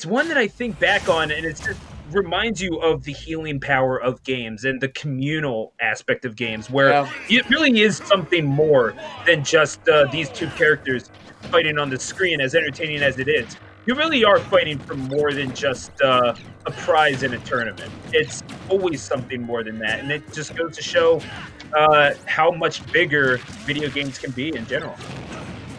It's one that I think back on, and it just reminds you of the healing power of games and the communal aspect of games, where Yeah. it really is something more than just these two characters fighting on the screen, as entertaining as it is. You really are fighting for more than just a prize in a tournament. It's always something more than that, and it just goes to show how much bigger video games can be in general.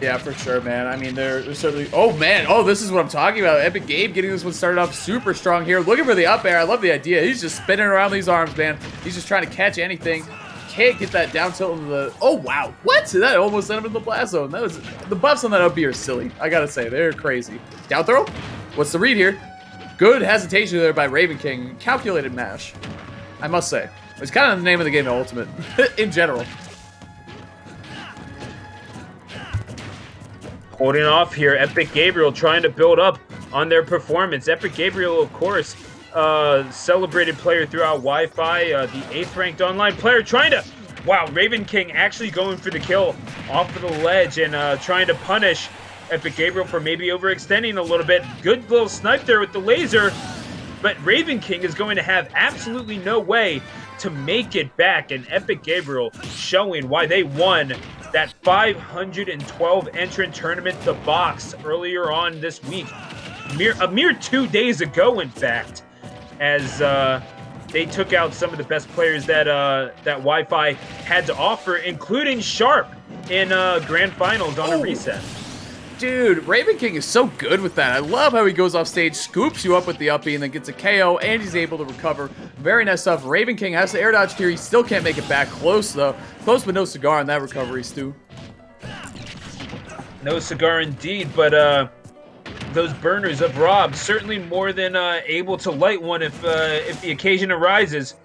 Yeah, for sure, man. I mean, they're certainly... Oh, man. Oh, this is what I'm talking about. Epic Gabe getting this one started off super strong here. Looking for the up air. I love the idea. He's just spinning around these arms, man. He's just trying to catch anything. Can't get that down tilt into the... Oh, wow. What? That almost sent him in the blast zone. That was... The buffs on that up B are silly. I gotta say, they're crazy. Down throw? What's the read here? Good hesitation there by Ravenking. Calculated mash, I must say. It's kind of the name of the game, Ultimate, in general. Holding off here, Epic Gabriel trying to build up on their performance. Epic Gabriel, of course, celebrated player throughout Wi-Fi, the 8th ranked online player trying to... Wow, Ravenking actually going for the kill off of the ledge and trying to punish Epic Gabriel for maybe overextending a little bit. Good little snipe there with the laser, but Ravenking is going to have absolutely no way to make it back, and Epic Gabriel showing why they won that 512 entrant tournament, the box, earlier on this week. A mere 2 days ago, in fact, as they took out some of the best players that that Wi-Fi had to offer, including Sharp in grand finals on a reset. Dude, Ravenking is so good with that. I love how he goes off stage, scoops you up with the up B, and then gets a KO, and he's able to recover. Very nice stuff. Ravenking has the air dodge here. He still can't make it back. Close, though. Close, but no cigar on that recovery, Stu. No cigar indeed, but those burners of Rob certainly more than able to light one if the occasion arises.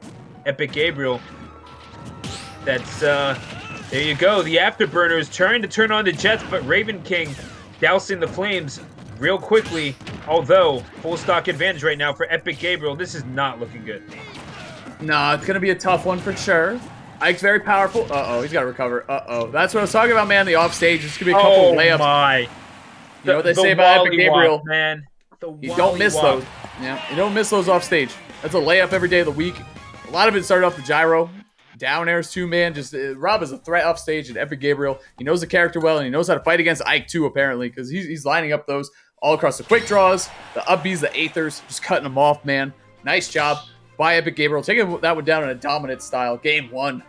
Epic Gabriel. That's there you go. The afterburners trying to turn on the jets, but Ravenking dousing the flames real quickly. Although full stock advantage right now for Epic Gabriel. This is not looking good. Nah, it's gonna be a tough one for sure. Ike's very powerful. Uh-oh, he's got to recover. Uh-oh. That's what I was talking about, man. The off stage. It's going to be a couple of layups. Oh, my. You know what they say about Epic Gabriel? Man. You don't miss those. Yeah, you don't miss those off stage. That's a layup every day of the week. A lot of it started off the gyro. Down airs too, man. Just Rob is a threat off stage, and Epic Gabriel, he knows the character well, and he knows how to fight against Ike too, apparently, because he's lining up those all across the quick draws, the up Bs, the aethers, just cutting them off, man. Nice job by Epic Gabriel, taking that one down in a dominant style. Game 1.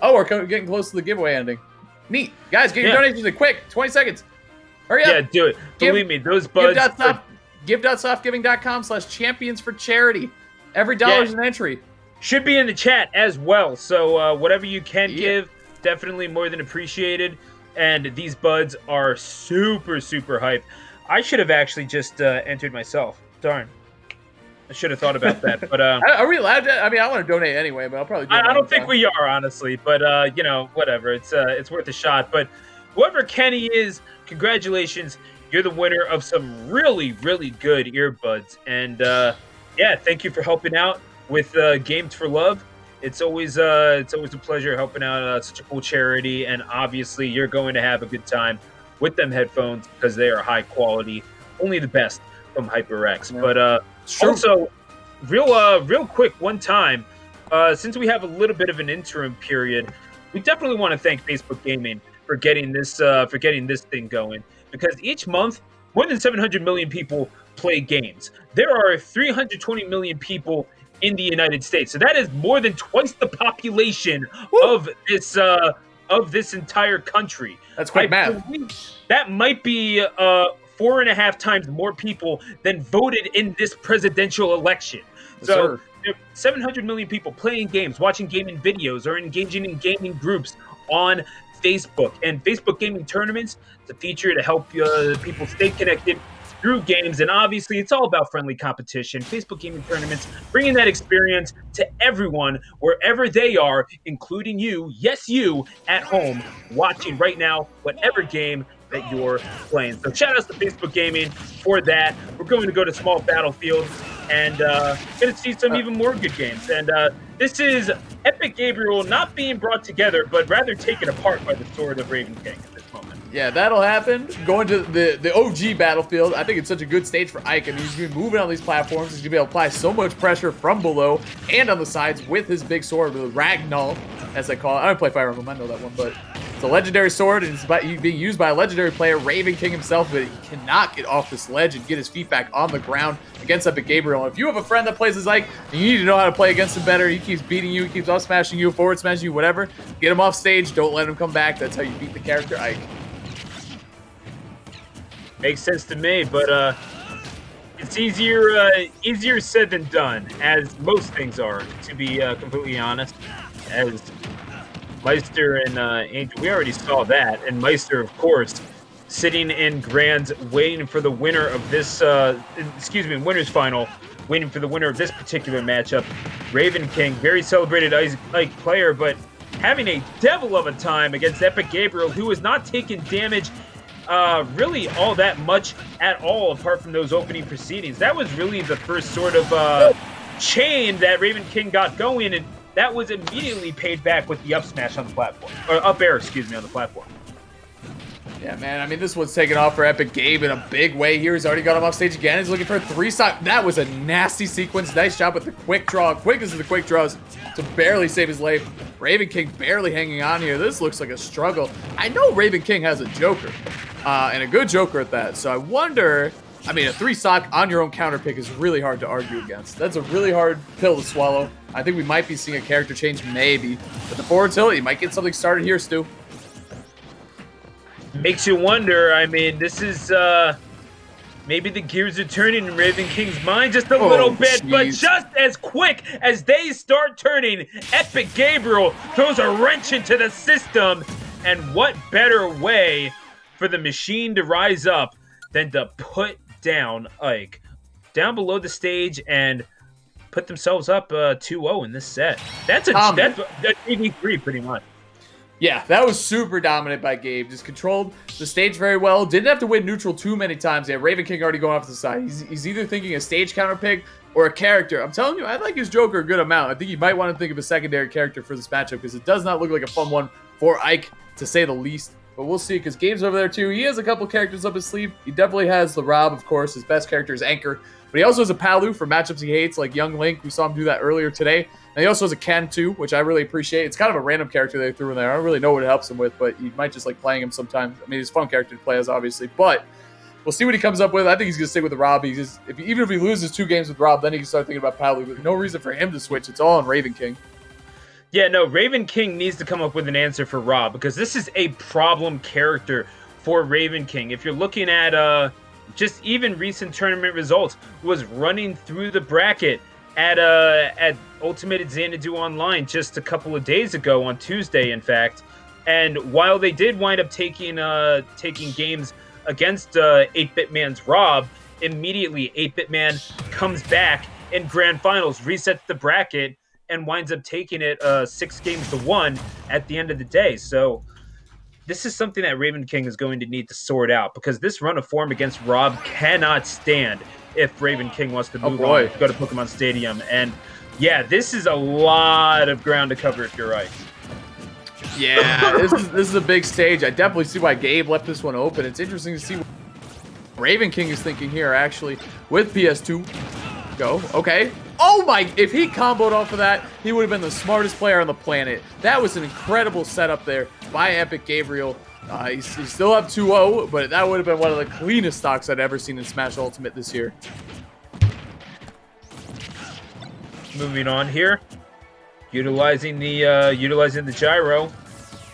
Oh, we're getting close to the giveaway ending. Neat. Guys, get your donations in quick. 20 seconds. Hurry up. Yeah, do it. Believe me, those buds... Give.softgiving.com/champions for charity. Every dollar's an entry. Should be in the chat as well. So whatever you can give, definitely more than appreciated. And these buds are super, super hype. I should have actually just entered myself. Darn. I should have thought about that. But are we allowed to? I mean, I want to donate anyway, but I'll probably do it. I don't think we are, honestly. But, you know, whatever. It's worth a shot. But whoever Kenny is, congratulations. You're the winner of some really, really good earbuds. And, yeah, thank you for helping out with Games for Love. It's always a pleasure helping out such a cool charity. And obviously, you're going to have a good time with them headphones because they are high quality. Only the best from HyperX. Yeah. But also, real quick, one time, since we have a little bit of an interim period, we definitely want to thank Facebook Gaming for getting this thing going. Because each month, more than 700 million people play games. There are 320 million people in the United States. So that is more than twice the population of this entire country. That's quite math. That might be 4.5 times more people than voted in this presidential election. Yes, so 700 million people playing games, watching gaming videos, or engaging in gaming groups on Facebook. And Facebook gaming tournaments, it's a feature to help people stay connected through games. And obviously, it's all about friendly competition. Facebook gaming tournaments, bringing that experience to everyone, wherever they are, including you, yes, you, at home, watching right now, whatever game that you're playing. So shout out to Facebook Gaming for that. We're going to go to Small Battlefield and going to see some even more good games. And this is Epic Gabriel not being brought together, but rather taken apart by the sword of Ravenking at this moment. Yeah, that'll happen. Going to the OG battlefield, I think it's such a good stage for Ike. I mean, he's going to be moving on these platforms. He's going to be able to apply so much pressure from below and on the sides with his big sword, with Ragnar, as I call it. I don't play Fire Emblem, I know that one, but it's a legendary sword, and it's being used by a legendary player, Ravenking himself, but he cannot get off this ledge and get his feet back on the ground against Epic Gabriel. And if you have a friend that plays as Ike, and you need to know how to play against him better, he keeps beating you, he keeps up smashing you, forward smashing you, whatever, get him off stage, don't let him come back. That's how you beat the character Ike. Makes sense to me, but it's easier said than done, as most things are, to be completely honest. As Meister and Angel, we already saw that, and Meister, of course, sitting in Grands, waiting for the winner of this, winner's final, waiting for the winner of this particular matchup. Ravenking, very celebrated Ike player, but having a devil of a time against Epic Gabriel, who has not taken damage really all that much at all, apart from those opening proceedings. That was really the first sort of chain that Ravenking got going, and that was immediately paid back with the up smash on the platform, or up air, on the platform. Yeah, man, I mean, this one's taken off for Epic Gabe in a big way here. He's already got him off stage again. He's looking for a 3-stock. That was a nasty sequence. Nice job with the quick draw. Quickness of the quick draws to barely save his life. Ravenking barely hanging on here. This looks like a struggle. I know Ravenking has a Joker, and a good Joker at that. So I wonder, I mean, a 3-stock on your own counter pick is really hard to argue against. That's a really hard pill to swallow. I think we might be seeing a character change, maybe. But the forward tilt, you might get something started here, Stu. Makes you wonder. I mean, this is maybe the gears are turning in Ravenking's mind just a little bit, but just as quick as they start turning, Epic Gabriel throws a wrench into the system. And what better way for the machine to rise up than to put down Ike down below the stage and put themselves up 2-0 in this set. That's a 3v3 pretty much. Yeah, that was super dominant by Gabe. Just controlled the stage very well. Didn't have to win neutral too many times. Yeah, Ravenking already going off to the side. He's either thinking a stage counter pick or a character. I'm telling you, I like his Joker a good amount. I think you might want to think of a secondary character for this matchup because it does not look like a fun one for Ike, to say the least. But we'll see, because Gabe's over there too. He has a couple characters up his sleeve. He definitely has the Rob, of course. His best character is Anchor. But he also has a Palu for matchups he hates, like Young Link. We saw him do that earlier today. And he also has a Ken too, which I really appreciate. It's kind of a random character they threw in there. I don't really know what it helps him with, but you might just like playing him sometimes. I mean, he's a fun character to play as, obviously. But we'll see what he comes up with. I think he's going to stick with the Rob. Even if he loses 2 games with Rob, then he can start thinking about Palu. But no reason for him to switch. It's all on Ravenking. Yeah, no, Ravenking needs to come up with an answer for Rob, because this is a problem character for Ravenking. If you're looking at just even recent tournament results, was running through the bracket at Ultimate Xanadu Online just a couple of days ago, on Tuesday, in fact. And while they did wind up taking games against 8-Bit Man's Rob, immediately 8-Bit Man comes back in Grand Finals, resets the bracket, and winds up taking it 6-1 at the end of the day. So this is something that Ravenking is going to need to sort out, because this run of form against Rob cannot stand if Ravenking wants to move on, go to Pokemon Stadium. And yeah, this is a lot of ground to cover if you're right. Yeah, this is a big stage. I definitely see why Gabe left this one open. It's interesting to see what Ravenking is thinking here, actually, with PS2. Go. Okay. Oh my, if he comboed off of that, he would have been the smartest player on the planet. That was an incredible setup there by Epic Gabriel. He's still up 2-0, but that would have been one of the cleanest stocks I'd ever seen in Smash Ultimate this year. Moving on here, utilizing the gyro,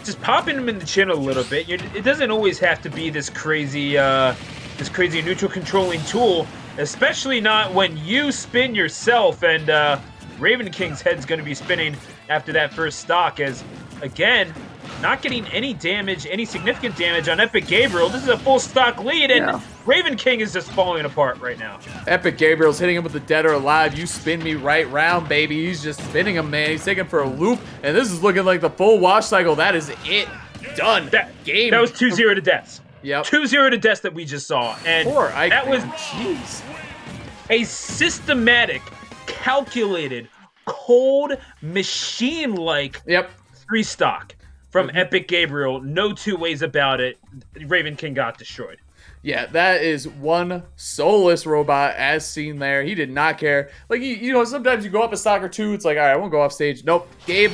just popping him in the chin a little bit. It doesn't always have to be this crazy neutral controlling tool, especially not when you spin yourself. And Ravenking's head's going to be spinning after that first stock, as again, not getting any damage, any significant damage on Epic Gabriel. This is a full stock lead, and Ravenking is just falling apart right now. Epic Gabriel's hitting him with the dead or alive. You spin me right round, baby. He's just spinning him, man. He's taking him for a loop, and this is looking like the full wash cycle. That is it. Done. That was 2-0 to deaths. Yep. 2-0 to deaths that we just saw. And that was a systematic, calculated, cold, machine-like 3-stock. from Epic Gabriel. No two ways about it. Ravenking got destroyed. Yeah, that is one soulless robot as seen there. He did not care. Like, you know, sometimes you go up a stock or two, it's like, all right, I won't go off stage. Nope. Gabe,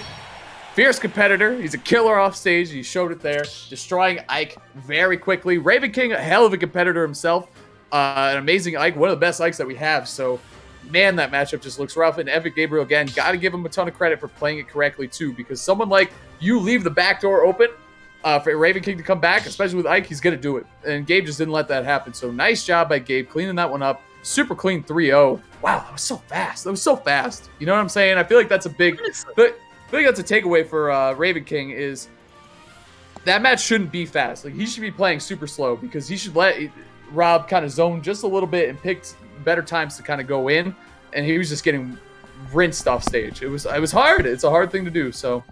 fierce competitor. He's a killer off stage. He showed it there, destroying Ike very quickly. Ravenking, a hell of a competitor himself. An amazing Ike, one of the best Ikes that we have. So, man, that matchup just looks rough. And Epic Gabriel, again, got to give him a ton of credit for playing it correctly, too, because someone like you leave the back door open for Ravenking to come back, especially with Ike, he's going to do it. And Gabe just didn't let that happen. So nice job by Gabe cleaning that one up. Super clean 3-0. Wow, that was so fast. That was so fast. You know what I'm saying? I feel like that's a big... I think that's a takeaway for Ravenking is that match shouldn't be fast. Like, he should be playing super slow because he should let Rob kind of zone just a little bit and picked better times to kind of go in. And he was just getting rinsed off stage. It was hard. It's a hard thing to do. So